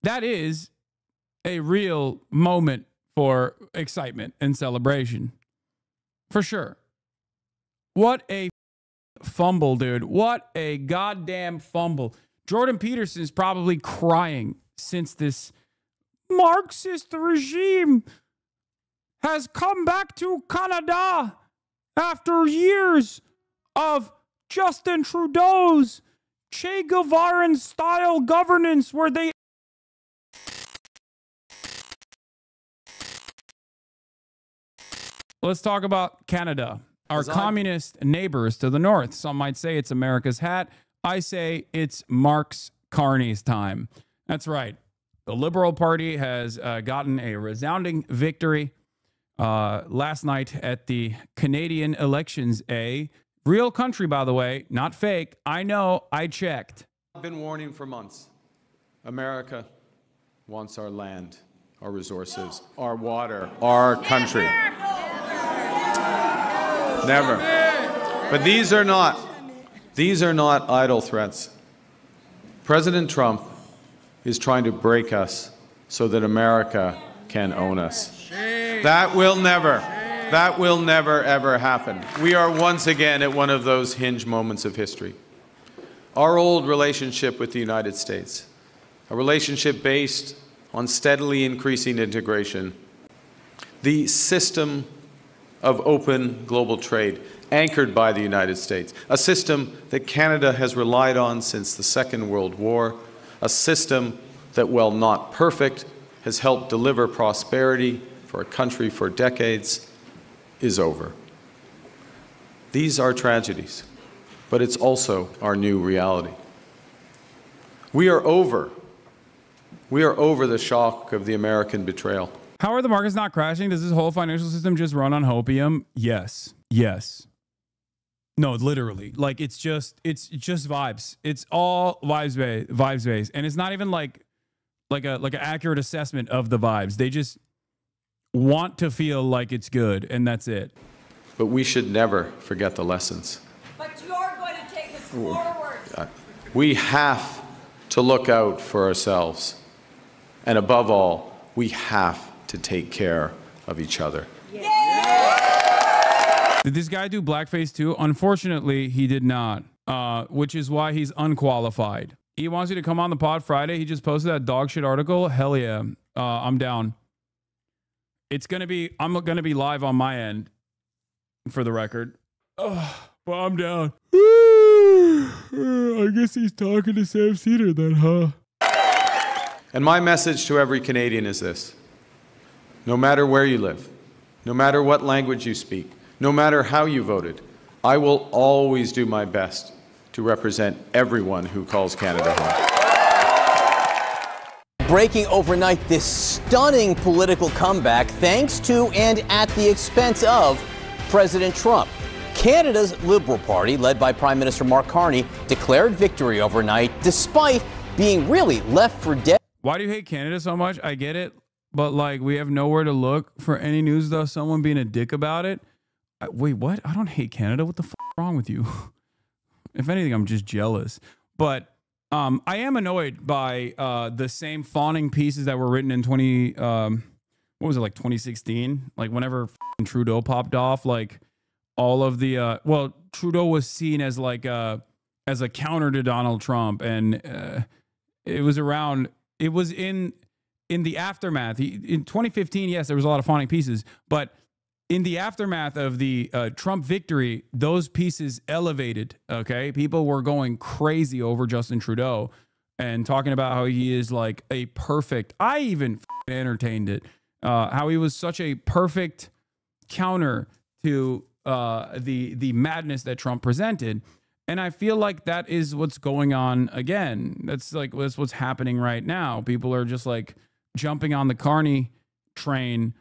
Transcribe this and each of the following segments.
that is a real moment for excitement and celebration. For sure. What a fumble, dude. What a goddamn fumble. Jordan Peterson's probably crying since this Marxist regime has come back to Canada after years of Justin Trudeau's Che Guevaran style governance where they Let's talk about Canada, our communist neighbors to the north. Some might say it's America's hat. I say it's Marx Carney's time. That's right. The Liberal Party has gotten a resounding victory last night at the Canadian elections. A real country, by the way, not fake. I know, I checked. I've been warning for months. America wants our land, our resources, our water, our country. Never. But these are not idle threats. President Trump is trying to break us so that America can own us. That will never ever happen. We are once again at one of those hinge moments of history. Our old relationship with the United States, a relationship based on steadily increasing integration, the system of open global trade anchored by the United States, a system that Canada has relied on since the Second World War, a system that, while not perfect, has helped deliver prosperity for a country for decades, is over. These are tragedies, but it's also our new reality. We are over the shock of the American betrayal. How are the markets not crashing? Does this whole financial system just run on hopium? Yes. Yes. No, literally. Like it's just vibes. It's all vibes based. And it's not even like an accurate assessment of the vibes. They just want to feel like it's good, and that's it. But we should never forget the lessons. But you're going to take us forward. We have to look out for ourselves. And above all, we have to take care of each other. Did this guy do blackface too? Unfortunately, he did not, which is why he's unqualified. He wants you to come on the pod Friday. He just posted that dog shit article. Hell yeah. I'm down. I'm going to be live on my end for the record. But I'm down. I guess he's talking to Sam Cedar then, huh? And my message to every Canadian is this. No matter where you live, no matter what language you speak, no matter how you voted, I will always do my best to represent everyone who calls Canada home. Breaking overnight this stunning political comeback thanks to and at the expense of President Trump. Canada's Liberal Party, led by Prime Minister Mark Carney, declared victory overnight despite being really left for dead. Why do you hate Canada so much? I get it, but like we have nowhere to look for any news though. Someone being a dick about it. Wait, what? I don't hate Canada. What the f wrong with you? If anything, I'm just jealous. But I am annoyed by the same fawning pieces that were written in 2016? Like whenever Trudeau popped off, like all of the Trudeau was seen as like as a counter to Donald Trump, and it was in the aftermath. In 2015, yes, there was a lot of fawning pieces, but in the aftermath of the Trump victory, those pieces elevated, okay? People were going crazy over Justin Trudeau and talking about how he is like a perfect, I even entertained it, how he was such a perfect counter to the madness that Trump presented. And I feel like that is what's going on again. That's what's happening right now. People are just like jumping on the Carney train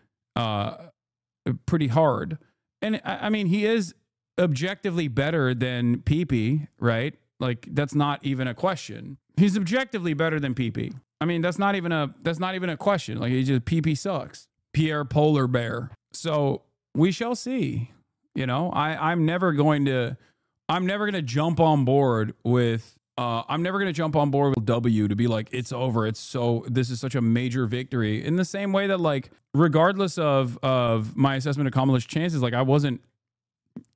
pretty hard. And I mean, he is objectively better than PP, right? Like that's not even a question. He's objectively better than PP. I mean, that's not even a question. Like PP sucks. Pierre Polar Bear. So we shall see. You know, I'm never going to jump on board with I'm never going to jump on board with W to be like, it's over. This is such a major victory, in the same way that, like, regardless of my assessment of Kamala's chances, like, I wasn't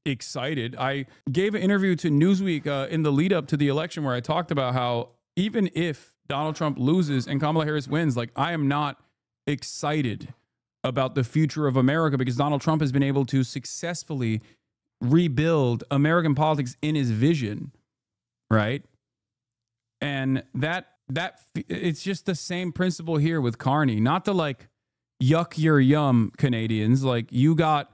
excited. I gave an interview to Newsweek in the lead up to the election where I talked about how even if Donald Trump loses and Kamala Harris wins, like, I am not excited about the future of America, because Donald Trump has been able to successfully rebuild American politics in his vision, right? And that it's just the same principle here with Carney. Not to, like, yuck your yum, Canadians. Like, you got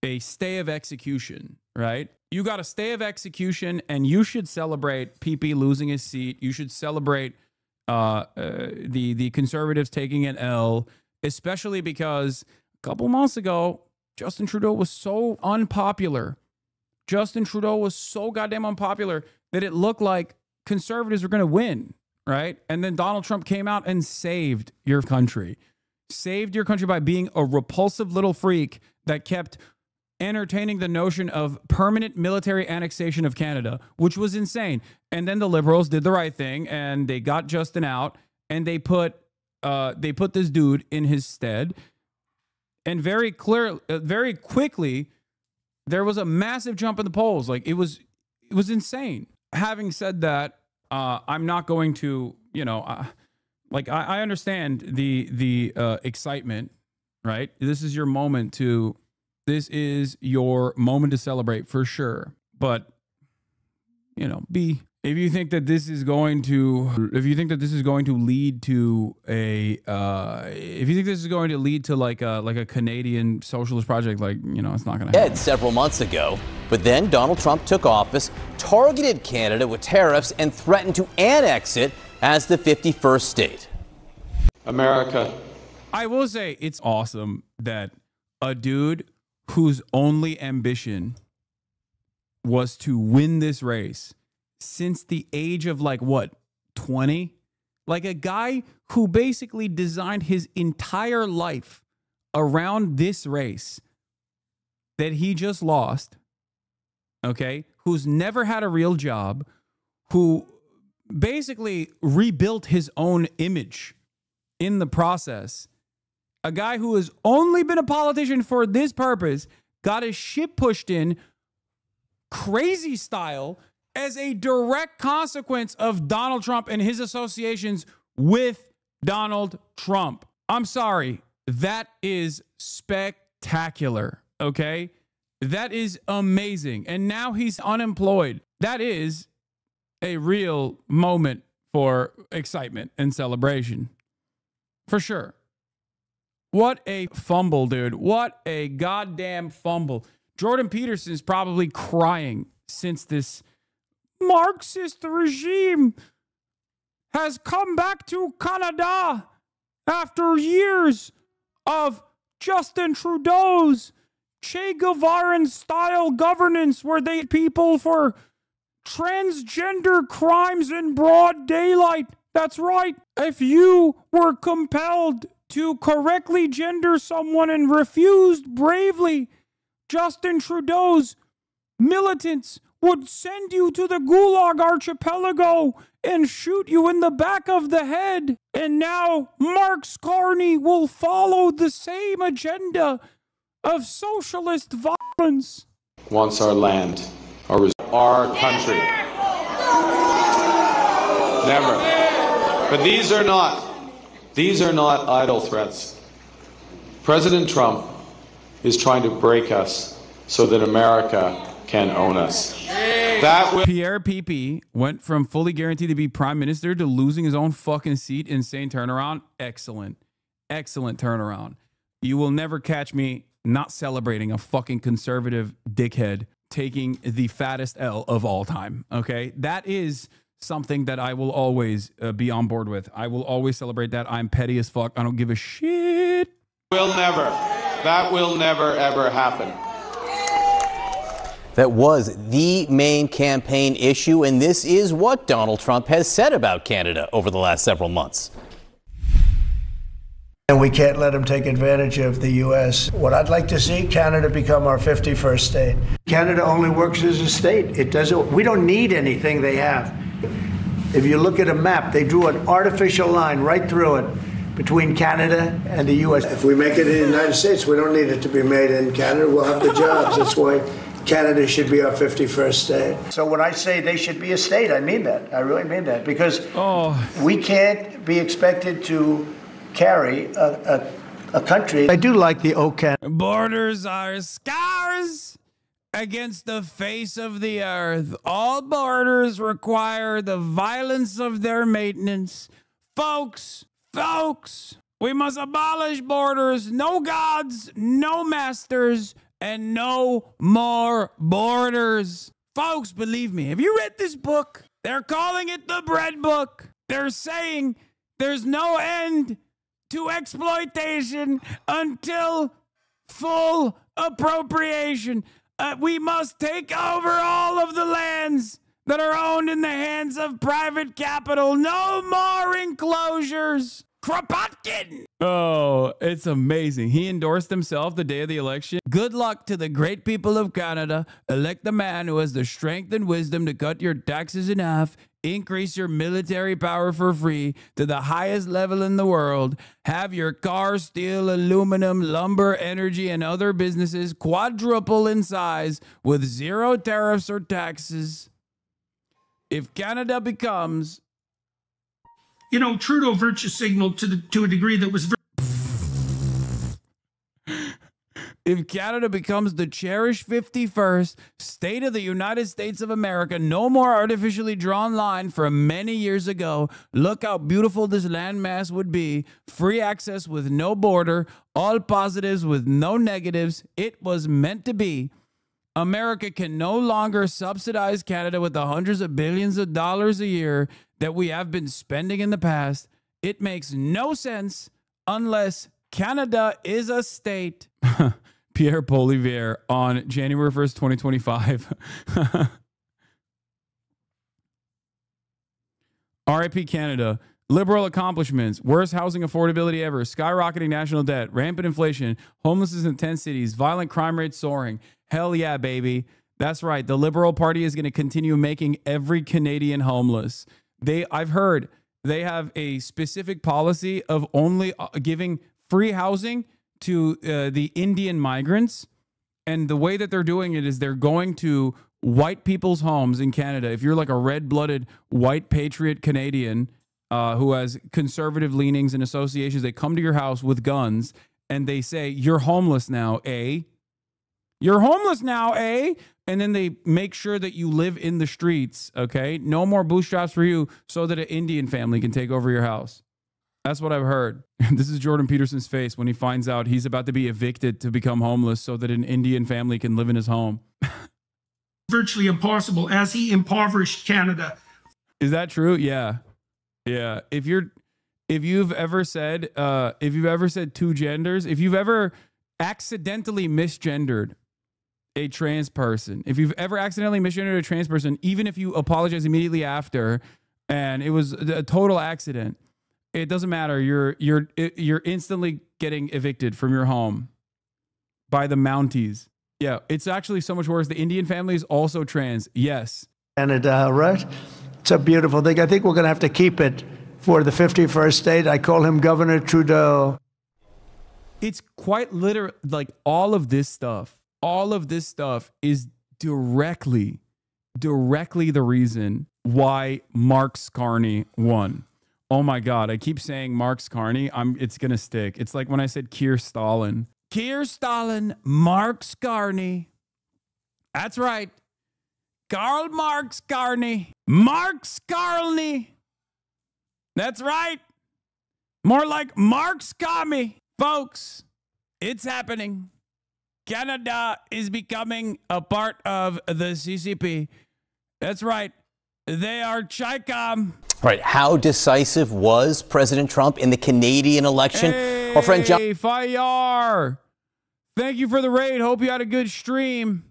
a stay of execution, right? You got a stay of execution, and you should celebrate PP losing his seat. You should celebrate the conservatives taking an L, especially because a couple months ago, Justin Trudeau was so unpopular. Justin Trudeau was so goddamn unpopular that it looked like conservatives were going to win, right? And then Donald Trump came out and saved your country. Saved your country by being a repulsive little freak that kept entertaining the notion of permanent military annexation of Canada, which was insane. And then the Liberals did the right thing, and they got Justin out, and they put this dude in his stead. And very quickly, there was a massive jump in the polls. Like, it was insane. Having said that, I'm not going to, I understand the excitement, right? This is your moment to celebrate for sure. But, if you think that this is going to lead to like a Canadian socialist project, like, it's not going to happen. Several months ago, but then Donald Trump took office, targeted Canada with tariffs, and threatened to annex it as the 51st state. America. I will say it's awesome that a dude whose only ambition was to win this race since the age of 20? Like, a guy who basically designed his entire life around this race that he just lost, okay, who's never had a real job, who basically rebuilt his own image in the process. A guy who has only been a politician for this purpose got his shit pushed in crazy style as a direct consequence of Donald Trump and his associations with Donald Trump. I'm sorry. That is spectacular, okay? That is amazing. And now he's unemployed. That is a real moment for excitement and celebration. For sure. What a fumble, dude. What a goddamn fumble. Jordan Peterson's probably crying since this Marxist regime has come back to Canada after years of Justin Trudeau's Che Guevaran style governance, where they people for transgender crimes in broad daylight. That's right. If you were compelled to correctly gender someone and refused bravely, Justin Trudeau's militants would send you to the Gulag Archipelago and shoot you in the back of the head. And now Mark Carney will follow the same agenda of socialist violence. Wants our land, our country. Never. But these are not idle threats. President Trump is trying to break us so that America can own us. Pierre PP went from fully guaranteed to be prime minister to losing his own fucking seat. Insane turnaround. Excellent. Excellent turnaround. You will never catch me not celebrating a fucking conservative dickhead taking the fattest L of all time. Okay? That is something that I will always be on board with. I will always celebrate that. I'm petty as fuck. I don't give a shit. That will never, ever happen. That was the main campaign issue, and this is what Donald Trump has said about Canada over the last several months. And we can't let them take advantage of the U.S. What I'd like to see, Canada become our 51st state. Canada only works as a state. It doesn't. We don't need anything they have. If you look at a map, they drew an artificial line right through it between Canada and the U.S. If we make it in the United States, we don't need it to be made in Canada. We'll have the jobs. That's why Canada should be our 51st state. So when I say they should be a state, I mean that. I really mean that. Because we can't be expected to carry a country. I do like the OCAN. Borders are scars against the face of the earth. All borders require the violence of their maintenance. Folks, we must abolish borders. No gods, no masters, and no more borders. Folks, believe me, have you read this book? They're calling it the bread book. They're saying there's no end to exploitation until full appropriation. We must take over all of the lands that are owned in the hands of private capital. No more enclosures. Kropotkin. Oh, it's amazing. He endorsed himself the day of the election. Good luck to the great people of Canada. Elect the man who has the strength and wisdom to cut your taxes in half, increase your military power for free to the highest level in the world, have your car, steel, aluminum, lumber, energy, and other businesses quadruple in size with zero tariffs or taxes. If Canada becomes... You know, Trudeau virtue signaled to a degree that was If Canada becomes the cherished 51st state of the United States of America, no more artificially drawn line from many years ago. Look how beautiful this landmass would be. Free access with no border, all positives with no negatives. It was meant to be. America can no longer subsidize Canada with the hundreds of billions of dollars a year that we have been spending in the past. It makes no sense unless Canada is a state. Pierre Poilievre on January 1st, 2025. RIP Canada. Liberal accomplishments, worst housing affordability ever, skyrocketing national debt, rampant inflation, homelessness in 10 cities, violent crime rates soaring. Hell yeah, baby. That's right. The Liberal Party is going to continue making every Canadian homeless. I've heard they have a specific policy of only giving free housing to the Indian migrants. And the way that they're doing it is they're going to white people's homes in Canada. If you're like a red-blooded white patriot Canadian who has conservative leanings and associations, they come to your house with guns and they say, you're homeless now, eh? You're homeless now, eh? And then they make sure that you live in the streets, okay? No more bootstraps for you so that an Indian family can take over your house. That's what I've heard. This is Jordan Peterson's face when he finds out he's about to be evicted to become homeless so that an Indian family can live in his home. virtually impossible as he impoverished Canada. Is that true? Yeah. Yeah. If you've ever said two genders, if you've ever accidentally misgendered a trans person, if you've ever accidentally misgendered a trans person, even if you apologize immediately after and it was a total accident, it doesn't matter. You're instantly getting evicted from your home by the Mounties. Yeah, it's actually so much worse. The Indian family is also trans. Yes. Canada, right? It's a beautiful thing. I think we're going to have to keep it for the 51st state. I call him Governor Trudeau. It's quite literally like all of this stuff is directly the reason why Mark Scarney won. Oh my God. I keep saying Mark Scarney. It's going to stick. It's like when I said Keir Stalin. Keir Stalin, Mark Scarney. That's right. Karl Marx Scarney. Mark Scarney. That's right. More like Mark Scarney. Folks, it's happening. Canada is becoming a part of the CCP. That's right. They are Chicom. Right. How decisive was President Trump in the Canadian election? Hey, our friend John Fayar. Thank you for the raid. Hope you had a good stream.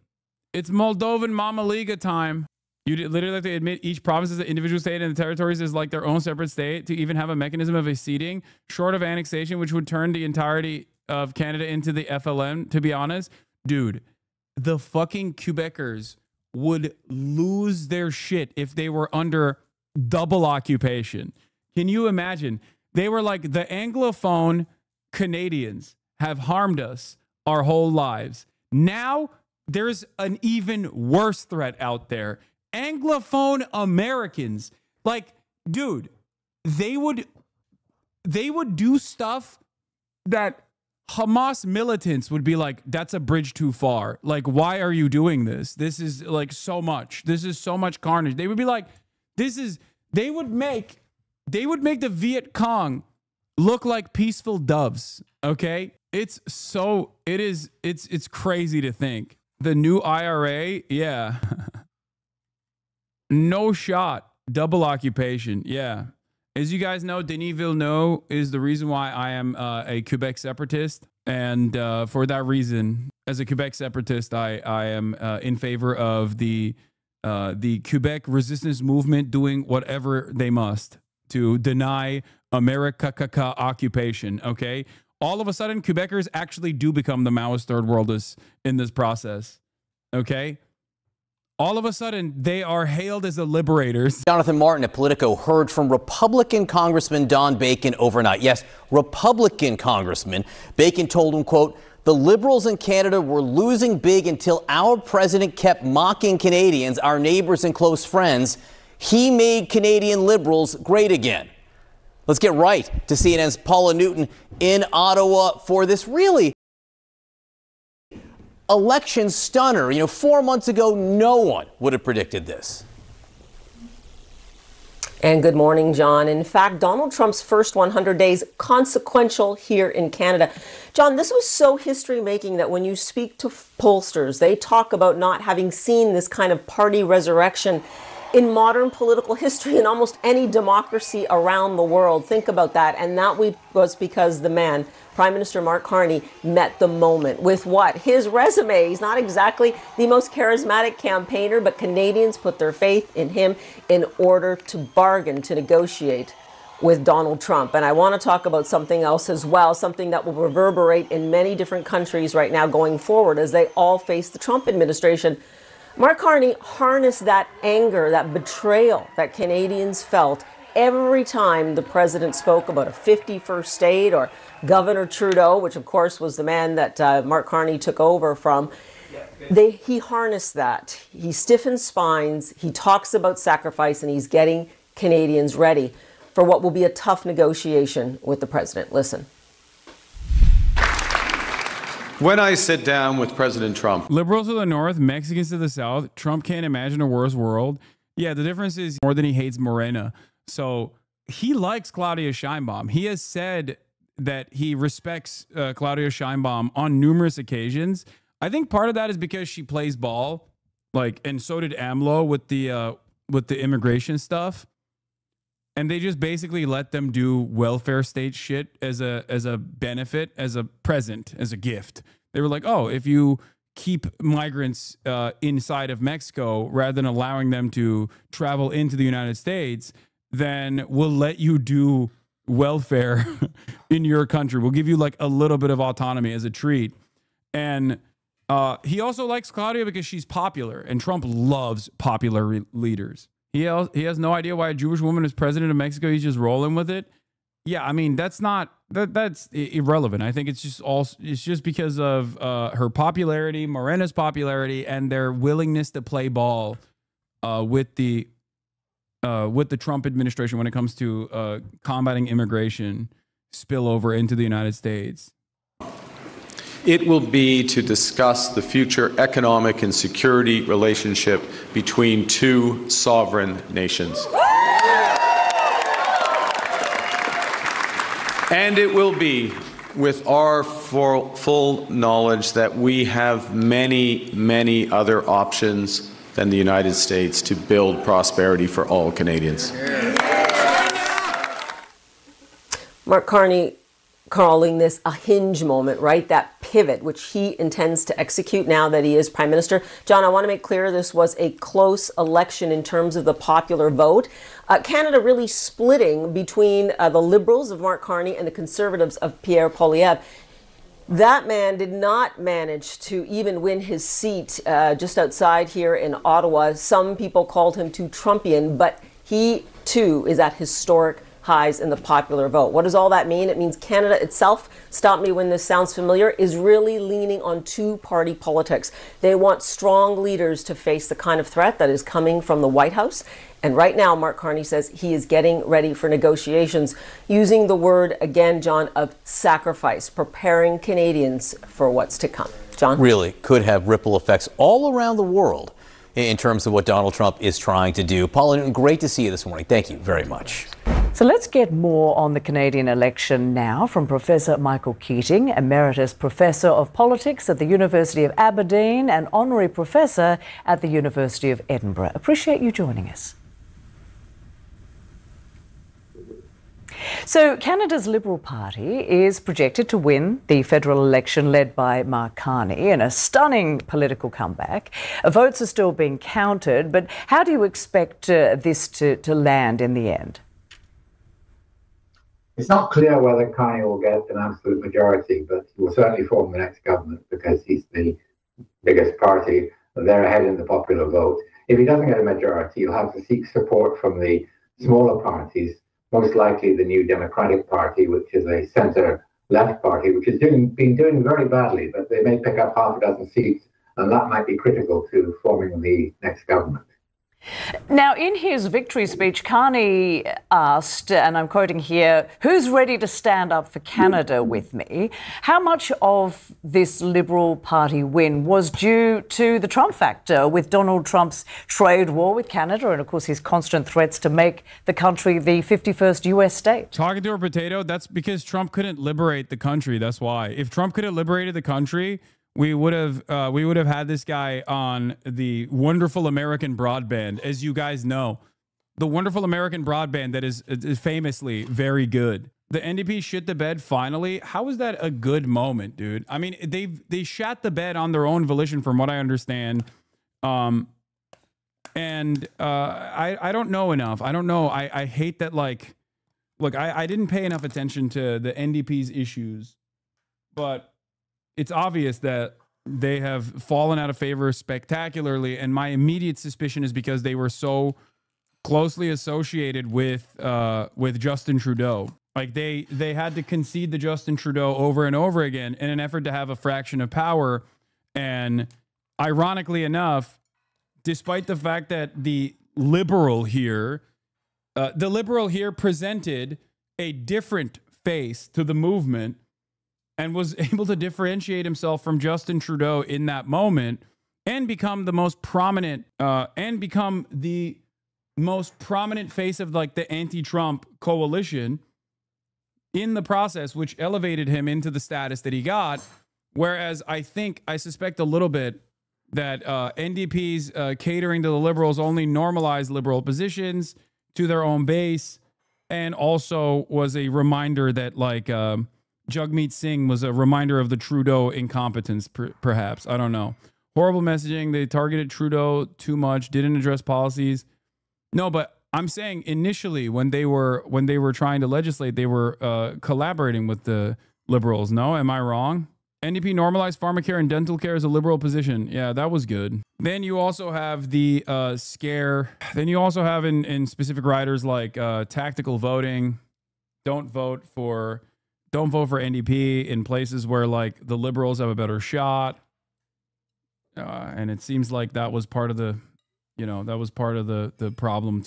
It's Moldovan Mama Liga time. You literally have to admit each province is an individual state and the territories is like their own separate state to even have a mechanism of acceding short of annexation, which would turn the entirety of Canada into the FLN. To be honest, dude, the fucking Quebecers would lose their shit if they were under double occupation. Can you imagine? They were like, the Anglophone Canadians have harmed us our whole lives. Now there's an even worse threat out there. Anglophone Americans. Like, dude, they would do stuff that Hamas militants would be like, that's a bridge too far. Like, why are you doing this? This is like so much. This is so much carnage. They would be like, they would make the Viet Cong look like peaceful doves. Okay. It's crazy to think. The new IRA. Yeah. No shot. Double occupation. Yeah. As you guys know, Denis Villeneuve is the reason why I am a Quebec separatist. And for that reason, as a Quebec separatist, I am in favor of the Quebec resistance movement doing whatever they must to deny America occupation. Okay. All of a sudden, Quebecers actually do become the Maoist third worldists in this process. Okay. All of a sudden, they are hailed as the liberators. Jonathan Martin at Politico heard from Republican Congressman Don Bacon overnight. Yes, Republican Congressman. Bacon told him, quote, the Liberals in Canada were losing big until our president kept mocking Canadians, our neighbors and close friends. He made Canadian Liberals great again. Let's get right to CNN's Paula Newton in Ottawa for this really election stunner. 4 months ago, no one would have predicted this. And good morning, John. In fact, Donald Trump's first 100 days consequential here in Canada. John, this was so history-making that when you speak to pollsters, they talk about not having seen this kind of party resurrection in modern political history in almost any democracy around the world. Think about that. And that was because the man, Prime Minister Mark Carney, met the moment with what? His resume. He's not exactly the most charismatic campaigner, but Canadians put their faith in him in order to bargain, to negotiate with Donald Trump. And I want to talk about something else as well, something that will reverberate in many different countries right now going forward as they all face the Trump administration. Mark Carney harnessed that anger, that betrayal that Canadians felt every time the president spoke about a 51st state or Governor Trudeau, which of course was the man that Mark Carney took over from. He harnessed that. He stiffens spines, he talks about sacrifice, and he's getting Canadians ready for what will be a tough negotiation with the president. Listen. When I sit down with President Trump. Liberals to the north, Mexicans to the south. Trump can't imagine a worse world. Yeah, the difference is more than he hates Morena. So he likes Claudia Sheinbaum. He has said that he respects Claudia Sheinbaum on numerous occasions. I think part of that is because she plays ball, and so did AMLO with the immigration stuff. And they just basically let them do welfare state shit as a benefit, as a present, as a gift. They were like, oh, if you keep migrants inside of Mexico rather than allowing them to travel into the United States, then we'll let you do welfare in your country. We'll give you a little bit of autonomy as a treat. And he also likes Claudia because she's popular, and Trump loves popular leaders. He has no idea why a Jewish woman is president of Mexico. He's just rolling with it. Yeah, I mean, that's irrelevant. I think it's just because of her popularity, Morena's popularity, and their willingness to play ball with the Trump administration when it comes to combating immigration spillover into the United States. It will be to discuss the future economic and security relationship between two sovereign nations. And it will be with our full knowledge that we have many, many other options than the United States to build prosperity for all Canadians. Mark Carney calling this a hinge moment, right? That pivot, which he intends to execute now that he is Prime Minister. John, I want to make clear this was a close election in terms of the popular vote. Canada really splitting between the Liberals of Mark Carney and the Conservatives of Pierre Poilievre. That man did not manage to even win his seat just outside here in Ottawa. Some people called him too Trumpian, but he too, is at historic highs in the popular vote. What does all that mean? It means Canada itself, stop me when this sounds familiar, is really leaning on two-party politics. They want strong leaders to face the kind of threat that is coming from the White House. And right now, Mark Carney says he is getting ready for negotiations, using the word, again, John, of sacrifice, preparing Canadians for what's to come. John? Really could have ripple effects all around the world in terms of what Donald Trump is trying to do. Paula, great to see you this morning. Thank you very much. So let's get more on the Canadian election now from Professor Michael Keating, Emeritus Professor of Politics at the University of Aberdeen and Honorary Professor at the University of Edinburgh. Appreciate you joining us. So Canada's Liberal Party is projected to win the federal election led by Mark Carney in a stunning political comeback. Votes are still being counted, but how do you expect this to land in the end? It's not clear whether Carney will get an absolute majority, but he will certainly form the next government because he's the biggest party. They're ahead in the popular vote. If he doesn't get a majority, he'll have to seek support from the smaller parties, most likely the New Democratic Party, which is a centre-left party, which has been doing very badly, but they may pick up half a dozen seats, and that might be critical to forming the next government. Now, in his victory speech, Carney asked, and I'm quoting here, "Who's ready to stand up for Canada with me?" How much of this Liberal Party win was due to the Trump factor, with Donald Trump's trade war with Canada and, of course, his constant threats to make the country the 51st U.S. state? Talking to a potato, that's because Trump couldn't liberate the country. That's why. If Trump could have liberated the country, we would have had this guy on the Wonderful American Broadband, as you guys know, the Wonderful American Broadband that is famously very good. The NDP shit the bed finally. How is that a good moment, dude? I mean, they shat the bed on their own volition, from what I understand. I don't know enough. I don't know. I hate that. Like, look, I didn't pay enough attention to the NDP's issues, but it's obvious that they have fallen out of favor spectacularly, and my immediate suspicion is because they were so closely associated with Justin Trudeau. Like they had to concede to Justin Trudeau over and over again in an effort to have a fraction of power. And ironically enough, despite the fact that the liberal here presented a different face to the movement and was able to differentiate himself from Justin Trudeau in that moment and become the most prominent face of like the anti-Trump coalition in the process, which elevated him into the status that he got. Whereas I suspect a little bit that NDP's catering to the Liberals only normalized Liberal positions to their own base, and also was a reminder that like Jagmeet Singh was a reminder of the Trudeau incompetence, perhaps. I don't know. Horrible messaging. They targeted Trudeau too much, didn't address policies. No, but I'm saying initially when they were trying to legislate, they were collaborating with the Liberals. No, am I wrong? NDP normalized pharmacare and dental care as a Liberal position. Yeah, that was good. Then you also have the scare. Then you also have in specific riders like tactical voting. Don't vote for NDP in places where like the Liberals have a better shot. And it seems like that was part of the, the problem.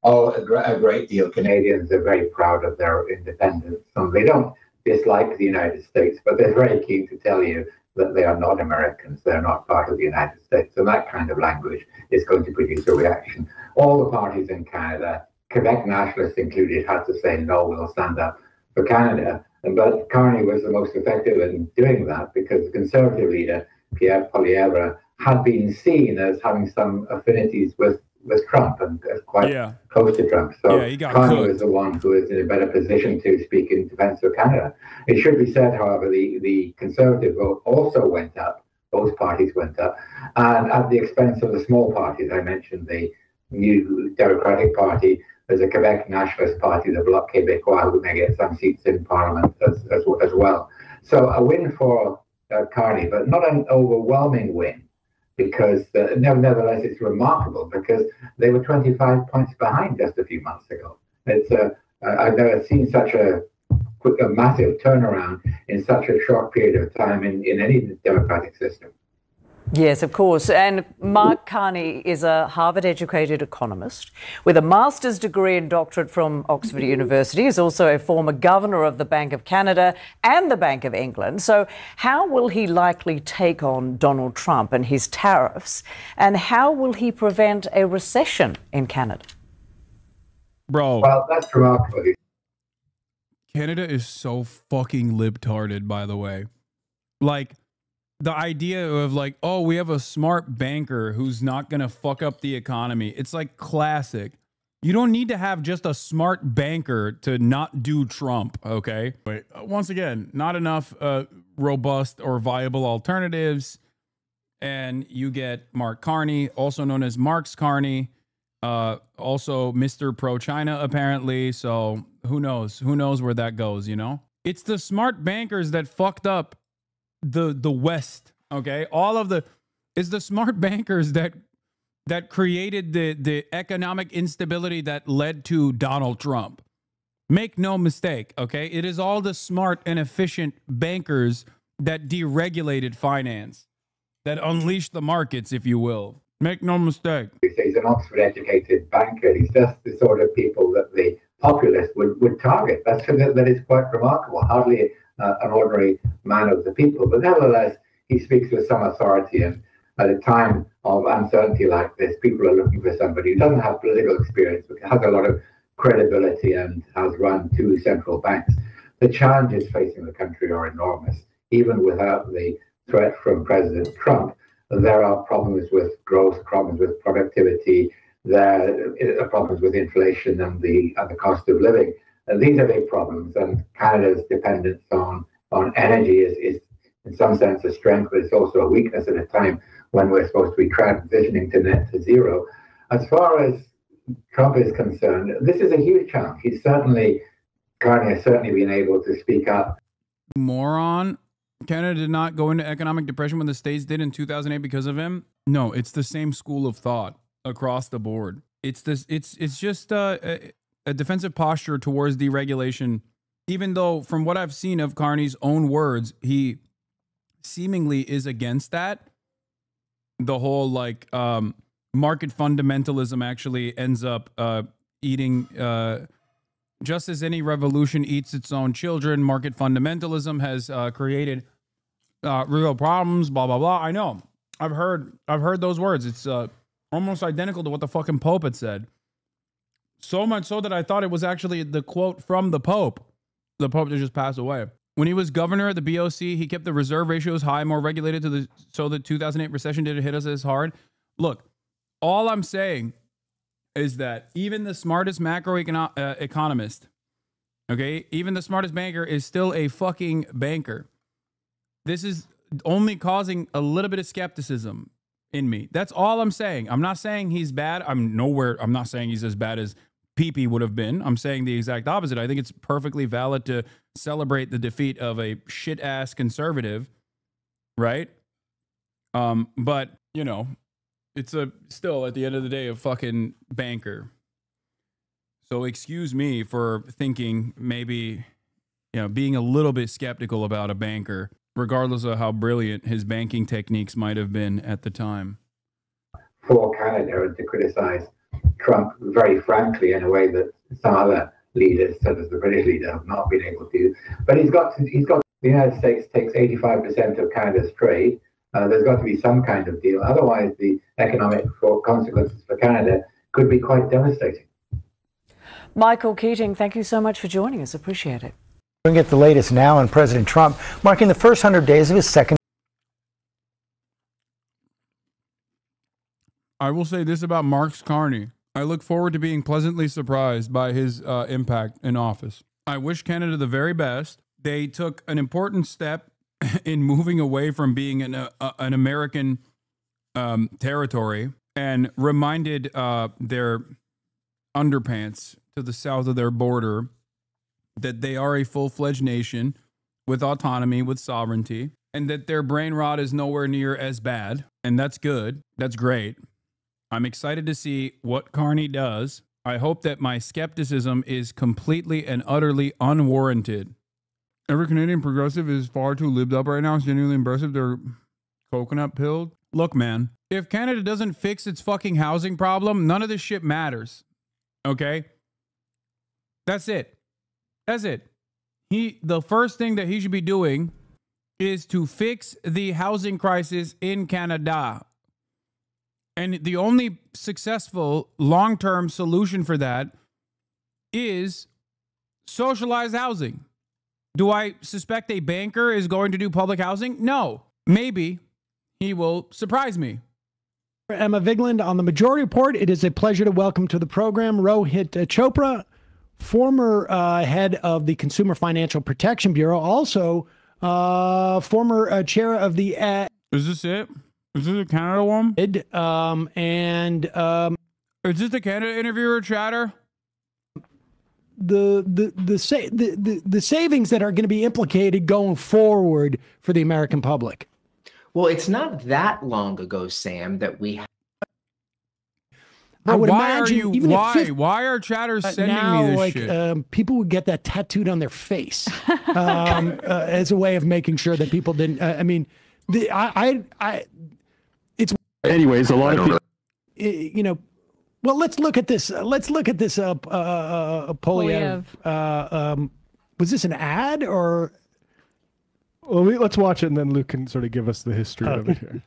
Oh, a great deal. Canadians are very proud of their independence. And they don't dislike the United States, but they're very keen to tell you that they are not Americans. They're not part of the United States. And that kind of language is going to produce a reaction. All the parties in Canada, Quebec nationalists included, had to say, no, we'll stand up for Canada. But Carney was the most effective in doing that because the Conservative leader, Pierre Poilievre, had been seen as having some affinities with Trump and quite close to Trump. So Carney was the one who is in a better position to speak in defense of Canada. It should be said, however, the Conservative vote also went up. Both parties went up. And at the expense of the small parties, I mentioned the New Democratic Party. There's a Quebec nationalist party, the Bloc Québécois, who may get some seats in Parliament as well. So a win for Carney, but not an overwhelming win. because nevertheless it's remarkable because they were 25 points behind just a few months ago. It's I've never seen such a massive turnaround in such a short period of time in any democratic system. Yes, of course. And Mark Carney is a Harvard-educated economist with a master's degree and doctorate from Oxford University. He's also a former governor of the Bank of Canada and the Bank of England. So how will he likely take on Donald Trump and his tariffs? And how will he prevent a recession in Canada? Bro. Well, that's remarkable. Canada is so fucking libtarded, by the way. Like, the idea of like, oh, we have a smart banker who's not going to fuck up the economy. It's like classic. You don't need to have just a smart banker to not do Trump, okay? But once again, not enough robust or viable alternatives. And you get Mark Carney, also known as Marks Carney, also Mr. Pro-China, apparently. So who knows? Who knows where that goes, you know? It's the smart bankers that fucked up the West, okay? It's the smart bankers that created the economic instability that led to Donald Trump. Make no mistake, okay? It is all the smart and efficient bankers that deregulated finance, that unleashed the markets, if you will. Make no mistake. He's an Oxford-educated banker. He's just the sort of people that the populists would target. That is quite remarkable. Hardly an ordinary man of the people, but nevertheless, he speaks with some authority. And at a time of uncertainty like this, people are looking for somebody who doesn't have political experience, but has a lot of credibility and has run 2 central banks. The challenges facing the country are enormous. Even without the threat from President Trump, there are problems with growth, problems with productivity, there are problems with inflation and the cost of living. These are big problems, and Canada's dependence on energy is in some sense a strength, but it's also a weakness at a time when we're supposed to be transitioning to net to zero. As far as Trump is concerned, this is a huge challenge. Carney has certainly been able to speak up. Moron. Canada did not go into economic depression when the States did in 2008 because of him. No, it's the same school of thought across the board. It's just a defensive posture towards deregulation, even though from what I've seen of Carney's own words, he seemingly is against that. The whole like market fundamentalism actually ends up eating, just as any revolution eats its own children, market fundamentalism has created real problems, blah, blah, blah. I know. I've heard those words. It's almost identical to what the fucking Pope had said. So much so that I thought it was actually the quote from the Pope. The Pope that just passed away. When he was governor at the BOC, he kept the reserve ratios high, more regulated so the 2008 recession didn't hit us as hard. Look, all I'm saying is that even the smartest economist, okay, even the smartest banker is still a fucking banker. This is only causing a little bit of skepticism in me. That's all I'm saying. I'm not saying he's bad. I'm not saying he's as bad as PP would have been. I'm saying the exact opposite. I think it's perfectly valid to celebrate the defeat of a shit-ass conservative, right? But, you know, it's still, at the end of the day, a fucking banker. So excuse me for thinking maybe, you know, being a little bit skeptical about a banker, regardless of how brilliant his banking techniques might have been at the time. For Canada, and to criticize Trump very frankly in a way that some other leaders, such as the British leader, have not been able to. But he's got the United States takes 85% of Canada's trade. There's got to be some kind of deal. Otherwise, the economic consequences for Canada could be quite devastating. Michael Keating, thank you so much for joining us. Appreciate it. We get the latest now on President Trump, marking the first 100 days of his second. I will say this about Marks Carney. I look forward to being pleasantly surprised by his impact in office. I wish Canada the very best. They took an important step in moving away from being an American territory and reminded their underpants to the south of their border that they are a full-fledged nation with autonomy, with sovereignty, and that their brain rot is nowhere near as bad. And that's good. That's great. I'm excited to see what Carney does. I hope that my skepticism is completely and utterly unwarranted. Every Canadian progressive is far too lived up right now. It's genuinely impressive. They're coconut pilled. Look, man, if Canada doesn't fix its fucking housing problem, none of this shit matters. Okay? That's it. That's it. The first thing that he should be doing is to fix the housing crisis in Canada. And the only successful long-term solution for that is socialized housing. Do I suspect a banker is going to do public housing? No. Maybe he will surprise me. Emma Vigeland on the Majority Report. It is a pleasure to welcome to the program Rohit Chopra, former head of the Consumer Financial Protection Bureau, also former chair of the... Is this it? Is this a Canada one? Is this the Canada interviewer chatter? The savings that are going to be implicated going forward for the American public. Well, it's not that long ago, Sam, that we... I would imagine. Why are chatters sending now, me this like, shit? People would get that tattooed on their face as a way of making sure that people didn't. It's. Anyways, a lot of people. You know, well, let's look at this. Let's look at this. Polyev. Was this an ad or? Well, let's watch it, and then Luke can sort of give us the history of it here.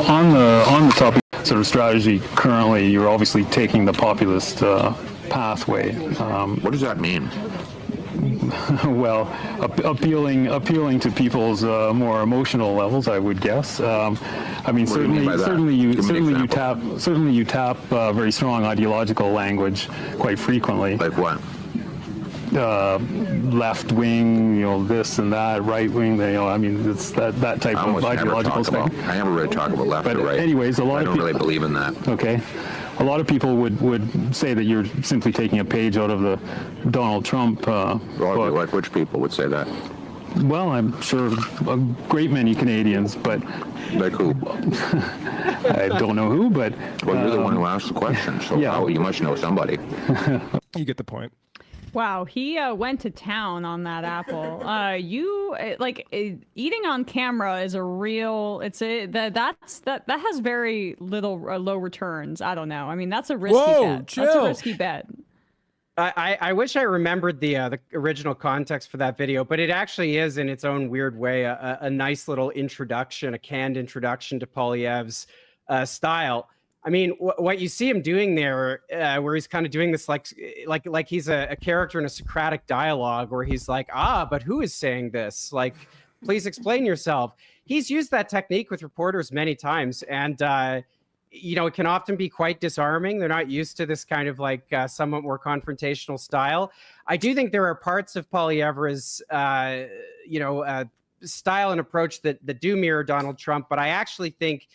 On the topic sort of strategy, currently you're obviously taking the populist pathway. What does that mean? Well, appealing to people's more emotional levels, I would guess. I mean, certainly you tap very strong ideological language quite frequently. Like what? Left wing, this and that, right wing. I mean, it's that type of ideological spectrum. I never really talk about left or right. Anyways, a lot of people don't really believe in that. Okay. A lot of people would say that you're simply taking a page out of the Donald Trump book. Like which people would say that? Well, I'm sure a great many Canadians, but... Like who? I don't know who, but... Well, you're the one who asked the question, so yeah. You must know somebody. You get the point. Wow, he went to town on that apple. Eating on camera is a real. That has very little low returns. I don't know. I mean, that's a risky bet. Chill. That's a risky bet. I wish I remembered the original context for that video, but it actually is in its own weird way a nice little introduction, a canned introduction to Polyev's style. I mean, what you see him doing there, where he's kind of doing this like he's a character in a Socratic dialogue, where he's like, but who is saying this? Like, please explain yourself. He's used that technique with reporters many times, and it can often be quite disarming. They're not used to this kind of somewhat more confrontational style. I do think there are parts of Poilievre's, style and approach that do mirror Donald Trump, but I actually think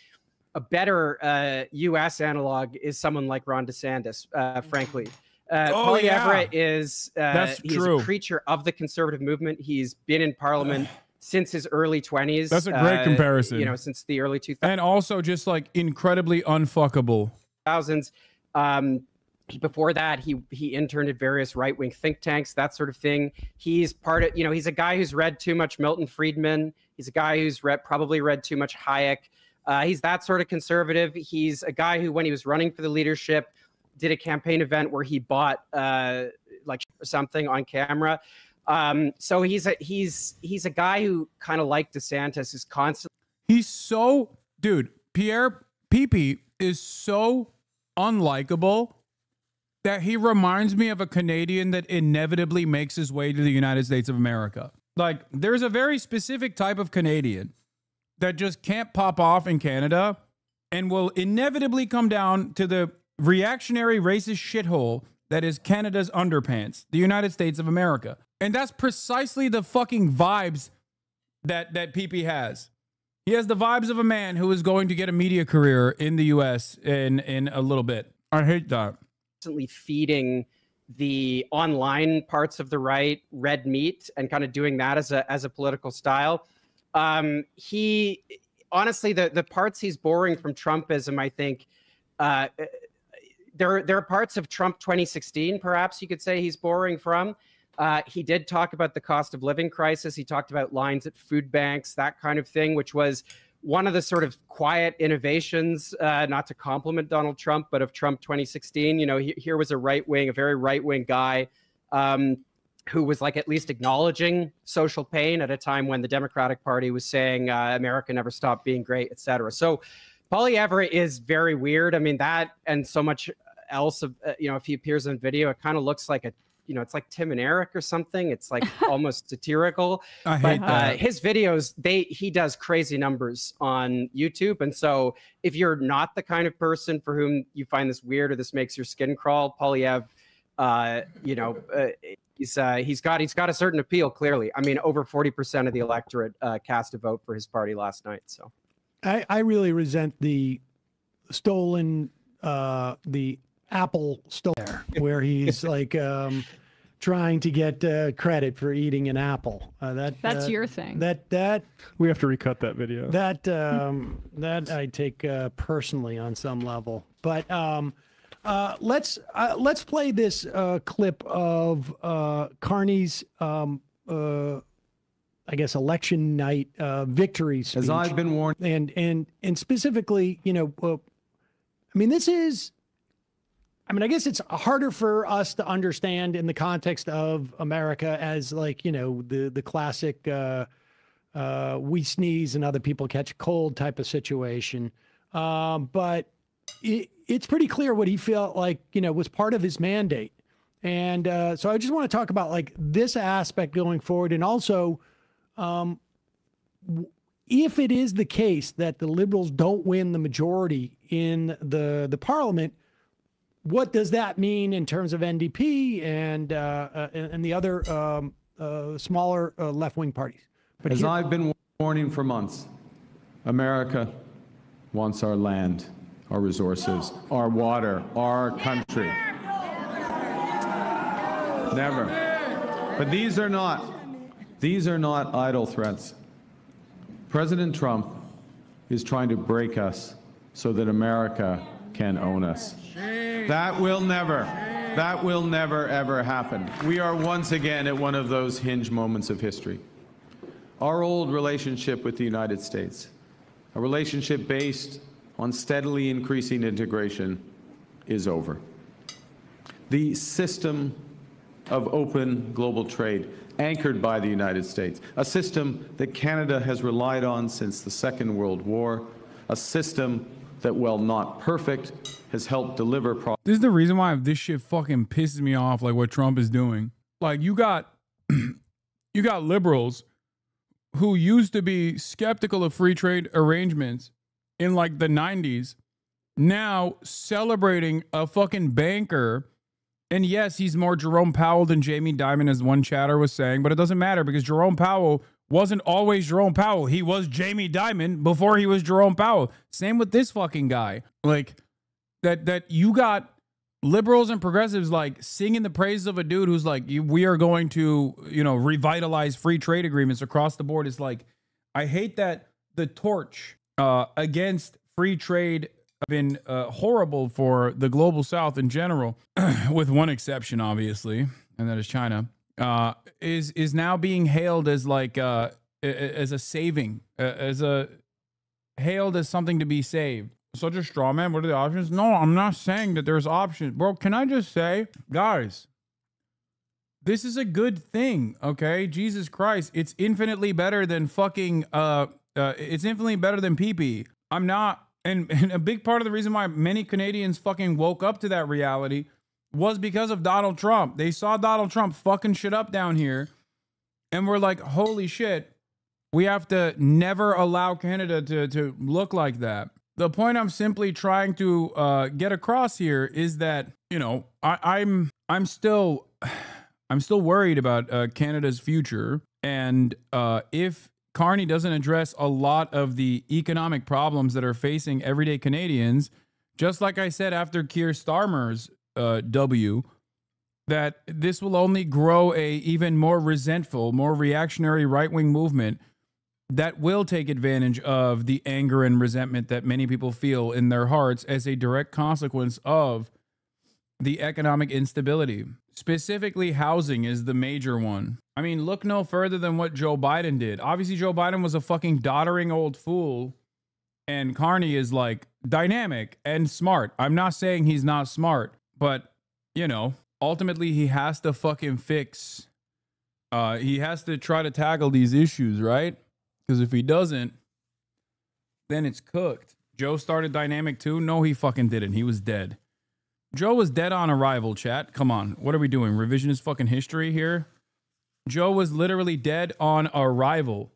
a better U.S. analog is someone like Ron DeSantis, frankly. Poilievre is he's a creature of the conservative movement. He's been in Parliament since his early 20s. That's a great comparison. Since the early 2000s. And also just incredibly unfuckable. Before that, he interned at various right-wing think tanks, that sort of thing. He's he's a guy who's read too much Milton Friedman. He's a guy who's probably read too much Hayek. He's that sort of conservative. He's a guy who, when he was running for the leadership, did a campaign event where he bought something on camera. So he's a guy who kind of like DeSantis is constantly. Pierre Pepe is so unlikable that he reminds me of a Canadian that inevitably makes his way to the United States of America. Like, there's a very specific type of Canadian that just can't pop off in Canada and will inevitably come down to the reactionary racist shithole that is Canada's underpants, the United States of America. And that's precisely the fucking vibes that PP has. He has the vibes of a man who is going to get a media career in the US in a little bit. I hate that. Constantly feeding the online parts of the right red meat and kind of doing that as a political style. He honestly, the parts he's borrowing from Trumpism, I think, there are parts of Trump 2016, perhaps you could say he's borrowing from. He did talk about the cost of living crisis. He talked about lines at food banks, that kind of thing, which was one of the sort of quiet innovations, not to compliment Donald Trump, but of Trump 2016. You know, here was a very right-wing guy who was like at least acknowledging social pain at a time when the Democratic Party was saying America never stopped being great, et cetera. So Poilievre is very weird. I mean, that and so much else of, if he appears on video, it kind of looks like it's like Tim and Eric or something. It's like almost satirical. I hate that. His videos, he does crazy numbers on YouTube. And so if you're not the kind of person for whom you find this weird or this makes your skin crawl, Poilievre, he's got a certain appeal, clearly. I mean, over 40% of the electorate cast a vote for his party last night. So I really resent the stolen, the Apple stole there, where he's like trying to get credit for eating an apple. That's your thing. That we have to recut that video. That I take personally on some level. But let's play this clip of Carney's I guess election night victory speech. As I've been warned, and specifically, I mean, this is. I mean, I guess it's harder for us to understand in the context of America as like, the classic we sneeze and other people catch a cold type of situation. But it's pretty clear what he felt like, was part of his mandate. And so I just want to talk about like this aspect going forward. And also, if it is the case that the Liberals don't win the majority in the parliament, what does that mean in terms of NDP and the other smaller left-wing parties? But as I've been warning for months, America wants our land, our resources, our water, our country. Never. But these are not idle threats. President Trump is trying to break us so that America can own us. That will never, ever happen. We are once again at one of those hinge moments of history. Our old relationship with the United States, a relationship based on steadily increasing integration, is over. The system of open global trade, anchored by the United States, a system that Canada has relied on since the Second World War, a system that, while not perfect, has helped deliver This is the reason why this shit fucking pisses me off, like what Trump is doing. Like you got liberals who used to be skeptical of free trade arrangements in like the 90s, now celebrating a fucking banker. And yes, he's more Jerome Powell than Jamie Dimon, as one chatter was saying, but it doesn't matter because Jerome Powell wasn't always Jerome Powell. He was Jamie Dimon before he was Jerome Powell. Same with this fucking guy. Like that you got liberals and progressives like singing the praises of a dude who's like, we are going to, revitalize free trade agreements across the board. It's like, I hate that the torch against free trade have been horrible for the global South in general, with one exception, obviously, and that is China. Is now being hailed as like as a saving, hailed as something to be saved. Such a straw man. What are the options? No, I'm not saying that there's options, bro. Can I just say, guys, this is a good thing, okay? Jesus Christ, it's infinitely better than fucking. It's infinitely better than pee-pee. I'm not, and a big part of the reason why many Canadians fucking woke up to that reality was because of Donald Trump. They saw Donald Trump fucking shit up down here and were like, holy shit, we have to never allow Canada to look like that. The point I'm simply trying to get across here is that, I'm still worried about Canada's future. And if Carney doesn't address a lot of the economic problems that are facing everyday Canadians, just like I said after Keir Starmer's W, that this will only grow a even more resentful, more reactionary right-wing movement that will take advantage of the anger and resentment that many people feel in their hearts as a direct consequence of the economic instability. Specifically, housing is the major one. I mean, look no further than what Joe Biden did. Obviously, Joe Biden was a fucking doddering old fool, and Carney is like dynamic and smart. I'm not saying he's not smart, but, you know, ultimately he has to fucking fix, he has to try to tackle these issues, right? Because if he doesn't, then it's cooked. Joe started dynamic too? No, he fucking didn't. He was dead. Joe was dead on arrival, chat. Come on. What are we doing? Revisionist fucking history here? Joe was literally dead on arrival.